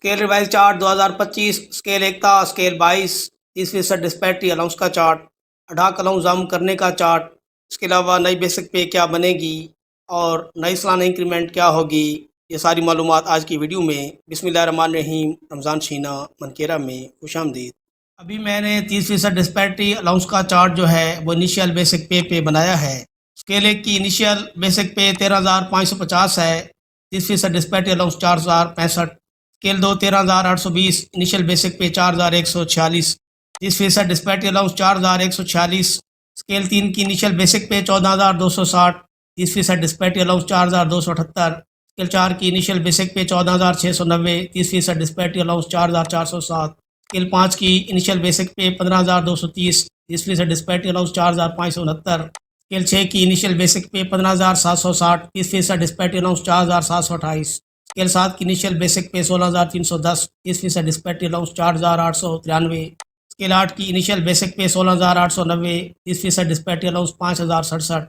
Scale revise chart 2025 scale एकता scale 22 30% disparity allowance का chart ad hoc allowance जाम करने का chart. इसके अलावा नई बेसिक पे क्या बनेगी और नई सालाना इंक्रीमेंट क्या होगी, ये सारी मालूमात आज की वीडियो में। बिस्मिल्लाहिर्रहमानिर्रहीम। रमज़ान शीना मनकेरा में खुशामदीद। अभी मैंने 30% डिस्पैरिटी अलाउंस का चार्ट जो है वो इनिशियल बेसिक पे बनाया है। स्केल एक की इनिशियल बेसिक पे 13,550 है, 30% disparity allowance 4,065। Scale 2 13,820, initial basic पे 4,146, 30% डिस्पैरिटी अलाउंस 4,146। स्केल 3 की इनिशियल बेसिक पे 14,260, 30% डिस्पैरिटी अलाउंस 4,278। स्केल 4 की इनिशियल बेसिक पे 14,690, 30% डिस्पैरिटी अलाउंस 4,407। स्केल 5 की इनिशियल बेसिक पे 15,230, 30% डिस्पैरिटी अलाउंस 4,569। स्केल 6 की इनिशियल बेसिक पे 15,760, 30% डिस्पैरिटी अलाउंस 4,728। स्केल 7 की इनिशियल बेसिक पे 16,310, 30% डिस्पैरिटी अलाउंस 4,893। स्केल 8 की इनिशियल बेसिक पे 16,890, 30% डिस्पैरिटी अलाउंस 5,067।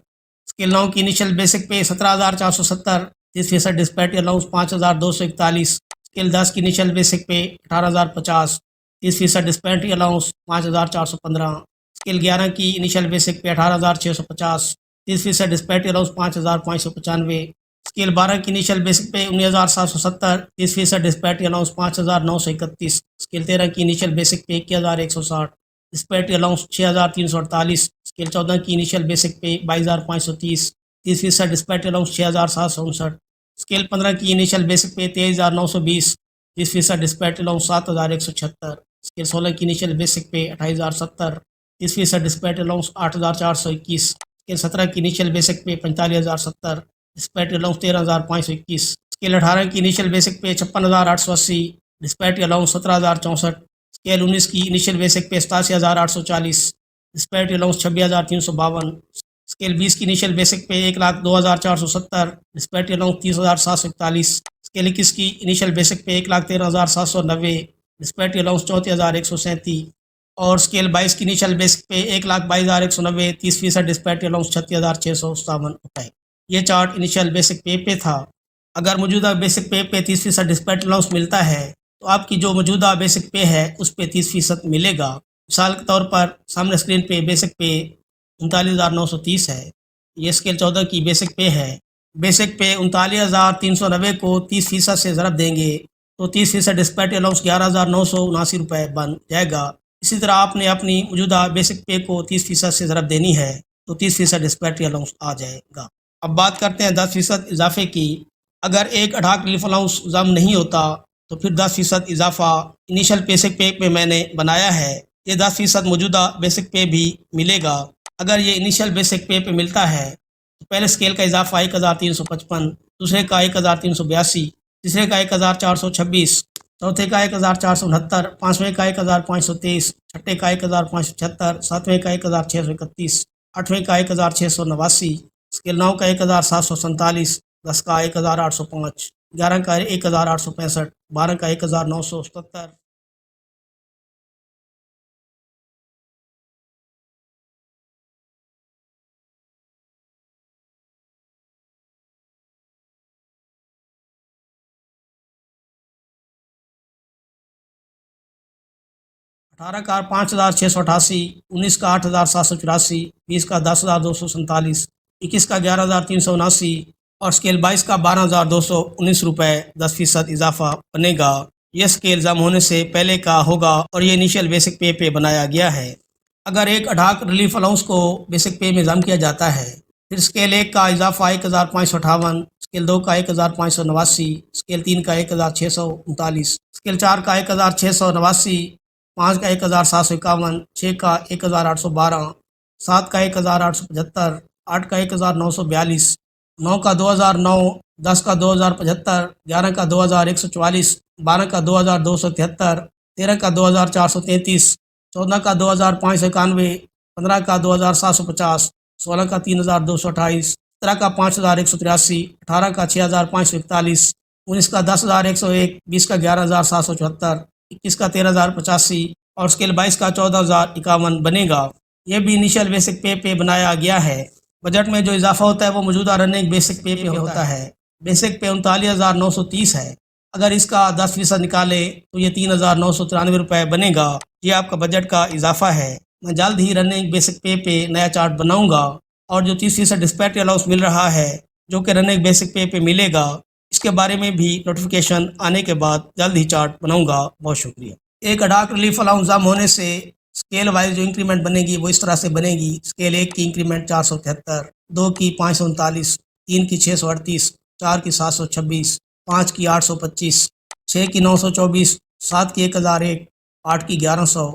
स्केल 9 की इनिशियल बेसिक पे 17,470, 30% डिस्पैरिटी अलाउंस 5,241। स्केल 10 की इनिशियल बेसिक पे 18,050, 30% डिस्पैरिटी अलाउंस 5,415। स्केल 11 की इनिशियल बेसिक पे 18,650, 30% डिस्पैरिटी अलाउंस 5,595। स्केल 12 की इनिशियल बेसिक पे 19,770, 30% डिस्पैरिटी अलाउंस 5,931। स्केल 13 की इनिशियल बेसिक पे 21,160, डिस्पैरिटी अलाउंस 6,348। स्केल 14 की इनिशियल बेसिक पे 22,530, 30% डिस्पैरिटी अलाउंस 6,759। स्केल 15 की इनिशियल बेसिक पे 23,920, 30% डिस्पैरिटी अलाउंस 7,176। स्केल 16 की इनिशियल बेसिक पे 28,070, 30% डिस्पैरिटी अलाउंस 8,421। स्केल 17 की इनिशियल बेसिक पे 45,070, डिस्पैरिटी अलाउंस 13,521। स्केल 18 की इनिशियल बेसिक पे 56,880, डिस्पैरिटी अलाउंस 17,064। स्केल 19 की इनिशियल बेसिक पे 87,840, डिस्पैरिटी अलाउंस 26,352। स्केल 20 की इनिशियल बेसिक पे 1,02,470, डिस्पैरिटी अलाउंस 30,741। स्केल 21 की इनिशियल बेसिक पे 1,13,790, डिस्पैरिटी अलाउंस 34,137। और स्केल 22 की इनिशियल बेसिक पे 1,22,190, 30% डिस्पैरिटी अलाउंस 36,657 रुपये। ये चार्ट इनिशियल बेसिक पे था। अगर मौजूदा बेसिक पे 30% डिस्पैरिटी अलाउंस मिलता है तो आपकी जो मौजूदा बेसिक पे है उस पर 30% मिलेगा। मिसाल के तौर पर सामने स्क्रीन पे बेसिक पे 39,930 है। ये स्केल 14 की बेसिक पे है। बेसिक पे 39,390 को 30% से ज़रब देंगे तो 30% डिस्पैरिटी अलाउंस 11,979 रुपये बन जाएगा। इसी तरह आपने अपनी मौजूदा बेसिक पे को 30% से ज़रब देनी है तो 30% डिस्पैरिटी अलाउंस आ जाएगा। अब बात करते हैं 10% इजाफे की। अगर एक अडाक रिलीफ अलाउंस जम नहीं होता तो फिर 10% इजाफा इनिशियल बेसिक पे मैंने बनाया है। ये 10% मौजूदा बेसिक पे भी मिलेगा। अगर ये इनिशियल बेसिक पे मिलता है तो पहले स्केल का इजाफा 1,355, दूसरे का 1,382, तीसरे का 1,426, चौथे का 1,469, पाँचवें का 1,523, छठे का 1,576, सातवें का 1,631, आठवें का 1,689, स्केल 9 का 1,747, 10 का 1,805, 11 का 1,865, 12 का 1,977। 18 का 5,688, 19 का 8,784, 20 का 10,247, 21 का 11,379 और स्केल 22 का 12,219 रुपये 10% इजाफा बनेगा। यह स्केल जम होने से पहले का होगा और ये इनिशियल बेसिक पे बनाया गया है। अगर एक अडाक रिलीफ अलाउंस को बेसिक पे में जम किया जाता है फिर स्केल 1 का इजाफा 1,558, स्केल 2 का 1,589, स्केल 3 का 1,639, स्केल 4 का 1,689, 5 का 1,751, 6 का 1,812, 7 का 1,875, 8 का 1,942, 9 का 2,009, 10 का 2,075, 11 का 2,144, 12 का 2,273, 13 का 2,433, 14 का 2,591, 15 का 2,750, 16 का 3,228, 17 का 5,183, 18 का 6,541, 19 का 10,101, 20 का 11,774, 21 का 13,085 और स्केल 22 का 14,051 बनेगा। यह भी इनिशियल बेसिक पे बनाया गया है। बजट में जो इजाफा होता है वो मौजूदा रनिंग बेसिक पे होता है। बेसिक पे 39,930 है। अगर इसका 10% निकाले तो ये 3,993 रुपये बनेगा। ये आपका बजट का इजाफा है। मैं जल्द ही रनिंग बेसिक पे नया चार्ट बनाऊंगा और जो 30% डिस्पैरिटी अलाउंस मिल रहा है जो कि रनिंग बेसिक पे मिलेगा, इसके बारे में भी नोटिफिकेशन आने के बाद जल्द ही चार्ट बनाऊंगा। बहुत शुक्रिया। एक अडाक रिलीफ अलाउंस जाम होने से स्केल वाइज जो इंक्रीमेंट बनेगी वो इस तरह से बनेगी। स्केल 1 की इंक्रीमेंट 473, 2 की 539, 3 की 638, 4 की 726, 5 की 825, 6 की 924, 7 की 1001, 8 की 1100,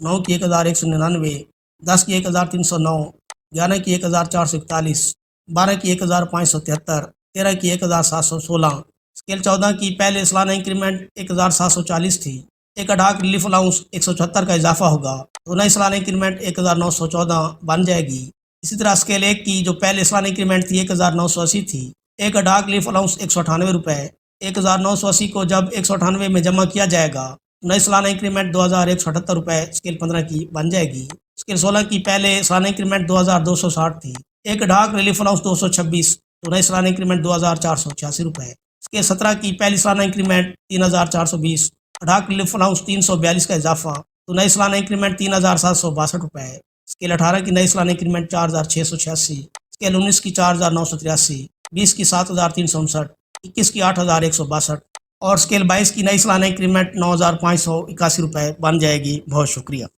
9 की 1199, 10 की 1309, 11 की 1441, 12 की 1573, 13 की 1716। स्केल 14 की पहले सालाना इंक्रीमेंट 1740 थी। एक अडाक रिलीफ अलाउंस 174 का इजाफा होगा तो नई सालाना इंक्रीमेंट 1914 बन जाएगी। इसी तरह स्केल 1 की जो पहले सालाना इंक्रीमेंट थी 1980 थी। एक अडाक रिलीफ अलाउंस 198 रुपये। 1980 को जब 198 में जमा किया जाएगा तो नई सालाना इंक्रीमेंट 2178 रुपये स्केल 15 की बन जाएगी। स्केल 16 की पहले सालाना इंक्रीमेंट 2260 थी। एक अडाक रिलीफ अलाउंस 226 तो नई सालाना इंक्रीमेंट 2486 रुपये। स्केल 17 की पहली सालाना इंक्रीमेंट 3420, अडाक रिलीफ अलाउंस 342 का इजाफा तो नई सालाना इंक्रीमेंट 3762 रुपये। स्केल 18 की नई सालाना इंक्रीमेंट 4686, स्केल 19 की 4983, 20 की 7359, 21 की 8162 और स्केल 22 की नई सालाना इंक्रीमेंट 9581 रुपये बन जाएगी। बहुत शुक्रिया।